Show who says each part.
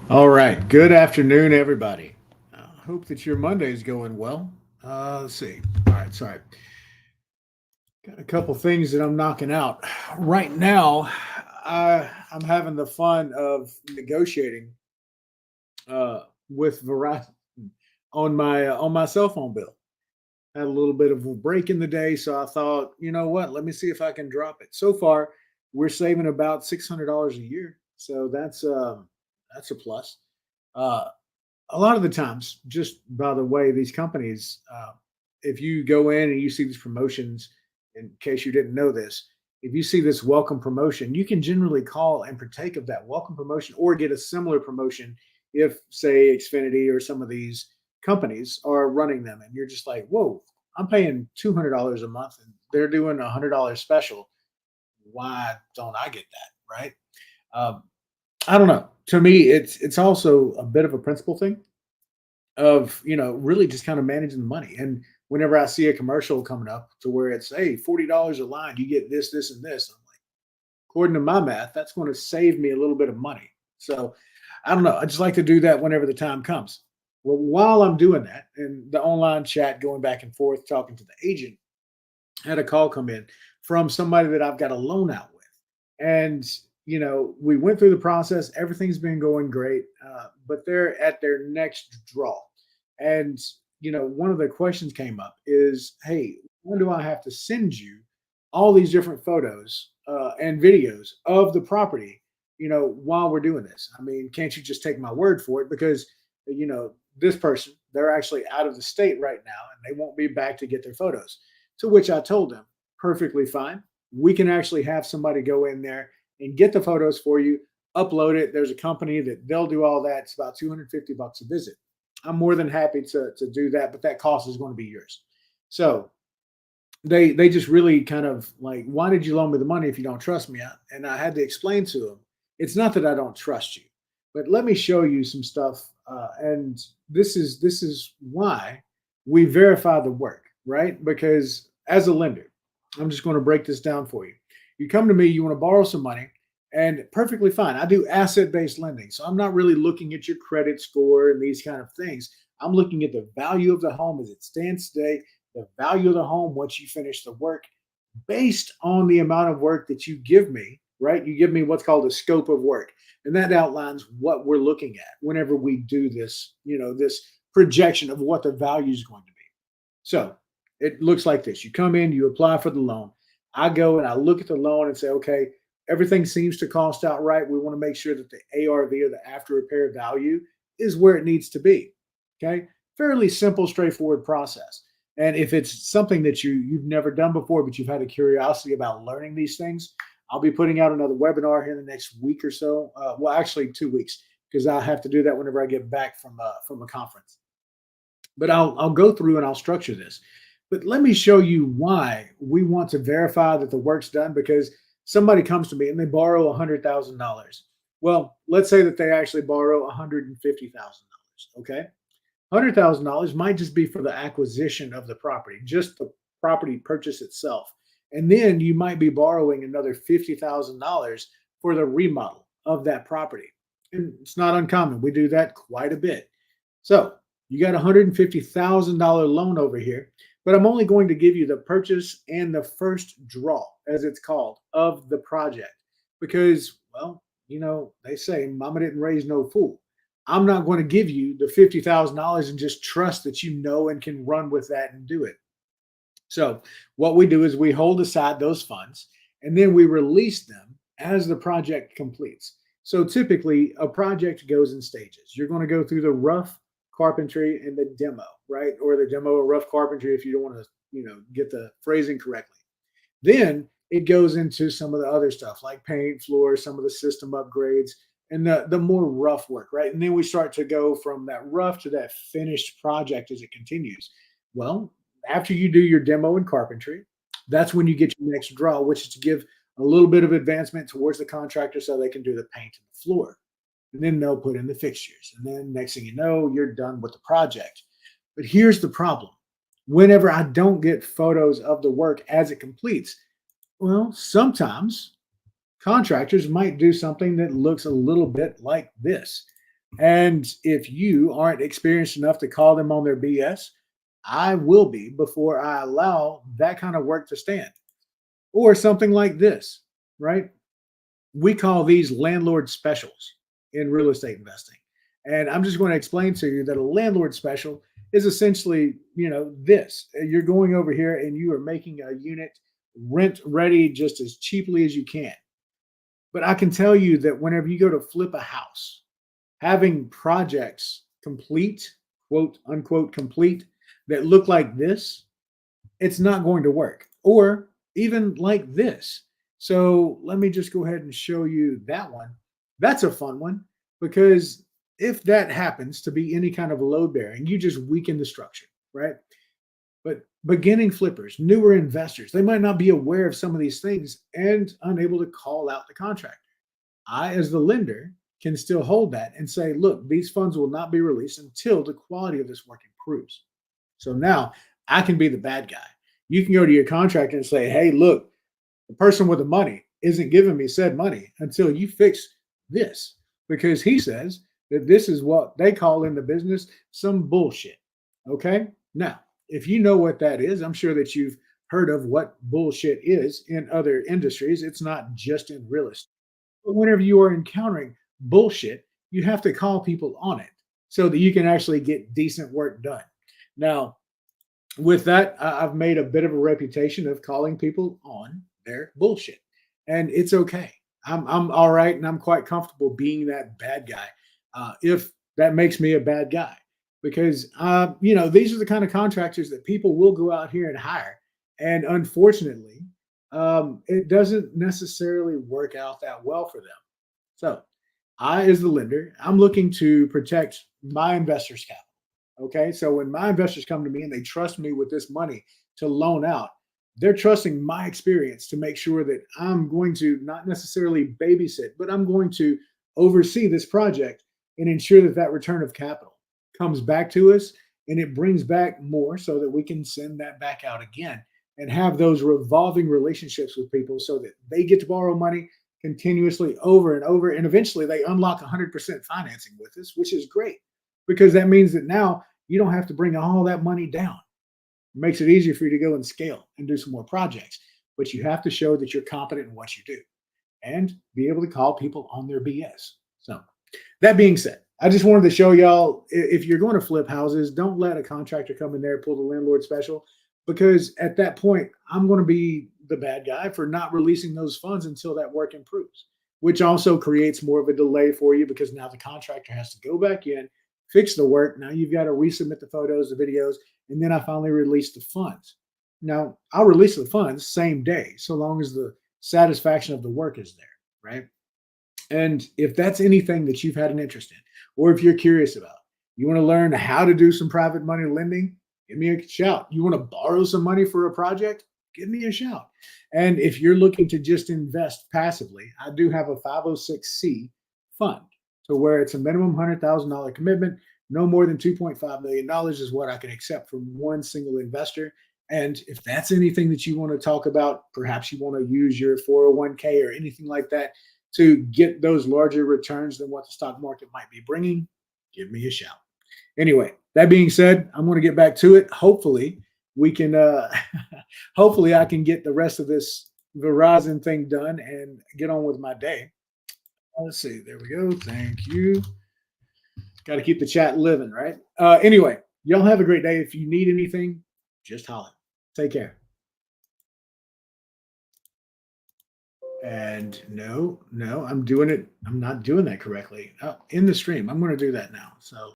Speaker 1: All right. Good afternoon, everybody. Hope that your Monday is going well. Let's see. All right. Sorry. Got a couple things that I'm knocking out. Right now, I'm having the fun of negotiating with Verizon on my cell phone bill. Had a little bit of a break in the day, so I thought, you know what? Let me see if I can drop it. So far, we're saving about $600 a year, so that's a plus. Uh, a lot of the times, just by the way, these companies, if you go in and you see these promotions, in case you didn't know this, if you see this welcome promotion, you can generally call and partake of that welcome promotion or get a similar promotion if, say, Xfinity or some of these companies are running them. And you're just like, whoa, I'm paying $200 a month and they're doing $100 special. Why don't I get that? Right. Um, I don't know. To me, it's also a bit of a principle thing of really just kind of managing the money. And whenever I see a commercial coming up to where it's, hey, $40 a line, you get this and this, I'm like, according to my math, that's going to save me a little bit of money. So I don't know, I just like to do that whenever the time comes. Well, while I'm doing that and the online chat going back and forth talking to the agent, I had a call come in from somebody that I've got a loan out with. And we went through the process, everything's been going great, but they're at their next draw. And one of the questions came up is, hey, when do I have to send you all these different photos and videos of the property, while we're doing this? I mean, can't you just take my word for it? Because this person, they're actually out of the state right now and they won't be back to get their photos. To which I told them, perfectly fine, we can actually have somebody go in there and get the photos for you, upload it. There's a company that they'll do all that. It's about 250 bucks a visit. I'm more than happy to do that, but that cost is going to be yours. So they just really kind of like, why did you loan me the money if you don't trust me? And I had to explain to them, it's not that I don't trust you, but let me show you some stuff. And this is why we verify the work, right? Because as a lender, I'm just going to break this down for you. You come to me, you want to borrow some money, and perfectly fine. I do asset based lending, so I'm not really looking at your credit score and these kind of things. I'm looking at the value of the home as it stands today, the value of the home once you finish the work, based on the amount of work that you give me, right? You give me what's called a scope of work, and that outlines what we're looking at whenever we do this, this projection of what the value is going to be. So it looks like this. You come in, you apply for the loan. I go and I look at the loan and say, okay, everything seems to cost out right. We want to make sure that the ARV or the after repair value is where it needs to be. Okay. Fairly simple, straightforward process. And if it's something that you've never done before, but you've had a curiosity about learning these things, I'll be putting out another webinar here in the next week or so. Well, actually 2 weeks, because I'll have to do that whenever I get back from a conference. But I'll go through and I'll structure this. But let me show you why we want to verify that the work's done, because somebody comes to me and they borrow $100,000. Well, let's say that they actually borrow $150,000. Okay, $100,000 might just be for the acquisition of the property, just the property purchase itself, and then you might be borrowing another $50,000 for the remodel of that property. And it's not uncommon. We do that quite a bit. So you got a $150,000 loan over here, but I'm only going to give you the purchase and the first draw, as it's called, of the project. Because, well, they say mama didn't raise no fool. I'm not going to give you the $50,000 and just trust that you know and can run with that and do it. So what we do is we hold aside those funds and then we release them as the project completes. So typically a project goes in stages. You're going to go through the rough carpentry and the demo, right? Or the demo or rough carpentry if you don't want to, get the phrasing correctly. Then it goes into some of the other stuff like paint, floor, some of the system upgrades, and the more rough work, right? And then we start to go from that rough to that finished project as it continues. Well, after you do your demo and carpentry, that's when you get your next draw, which is to give a little bit of advancement towards the contractor so they can do the paint and the floor. And then they'll put in the fixtures. And then next thing you know, you're done with the project. But here's the problem. Whenever I don't get photos of the work as it completes, well, sometimes contractors might do something that looks a little bit like this. And if you aren't experienced enough to call them on their BS, I will be before I allow that kind of work to stand. Or something like this, right? We call these landlord specials in real estate investing. And I'm just going to explain to you that a landlord special is essentially, this. You're going over here and you are making a unit rent ready just as cheaply as you can. But I can tell you that whenever you go to flip a house, having projects complete, quote unquote complete, that look like this, it's not going to work. Or even like this. So let me just go ahead and show you that one. That's a fun one because if that happens to be any kind of load bearing, you just weaken the structure, right? But beginning flippers, newer investors, they might not be aware of some of these things and unable to call out the contractor. I, as the lender, can still hold that and say, look, these funds will not be released until the quality of this work improves. So now I can be the bad guy. You can go to your contractor and say, hey, look, the person with the money isn't giving me said money until you fix this, because he says that this is what they call in the business some bullshit. Okay. Now, if you know what that is, I'm sure that you've heard of what bullshit is in other industries. It's not just in real estate. But whenever you are encountering bullshit, you have to call people on it so that you can actually get decent work done. Now, with that, I've made a bit of a reputation of calling people on their bullshit, and it's okay. I'm all right, and I'm quite comfortable being that bad guy. If that makes me a bad guy, because these are the kind of contractors that people will go out here and hire, and unfortunately, it doesn't necessarily work out that well for them. So, I, as the lender, I'm looking to protect my investors' capital. Okay. So when my investors come to me and they trust me with this money to loan out, they're trusting my experience to make sure that I'm going to not necessarily babysit, but I'm going to oversee this project and ensure that that return of capital comes back to us and it brings back more so that we can send that back out again and have those revolving relationships with people so that they get to borrow money continuously over and over. And eventually they unlock 100% financing with us, which is great because that means that now you don't have to bring all that money down. It makes it easier for you to go and scale and do some more projects. But you have to show that you're competent in what you do and be able to call people on their BS. So, that being said, I just wanted to show y'all if you're going to flip houses, don't let a contractor come in there and pull the landlord special because at that point, I'm going to be the bad guy for not releasing those funds until that work improves, which also creates more of a delay for you because now the contractor has to go back in, fix the work. Now you've got to resubmit the photos, the videos, and then I finally release the funds. Now I'll release the funds same day, so long as the satisfaction of the work is there, right? And if that's anything that you've had an interest in, or if you're curious about, you want to learn how to do some private money lending, give me a shout. You want to borrow some money for a project? Give me a shout. And if you're looking to just invest passively, I do have a 506c fund to where it's a minimum $100,000 commitment. No more than $2.5 million is what I can accept from one single investor. And if that's anything that you want to talk about, perhaps you want to use your 401k or anything like that to get those larger returns than what the stock market might be bringing, give me a shout. Anyway, that being said, I'm going to get back to it. Hopefully, we can. Hopefully, I can get the rest of this Verizon thing done and get on with my day. Let's see. There we go. Thank you. Got to keep the chat living, right? Anyway, y'all have a great day. If you need anything, just holler. Take care. And no, I'm doing it. I'm not doing that correctly. In the stream, I'm going to do that now. So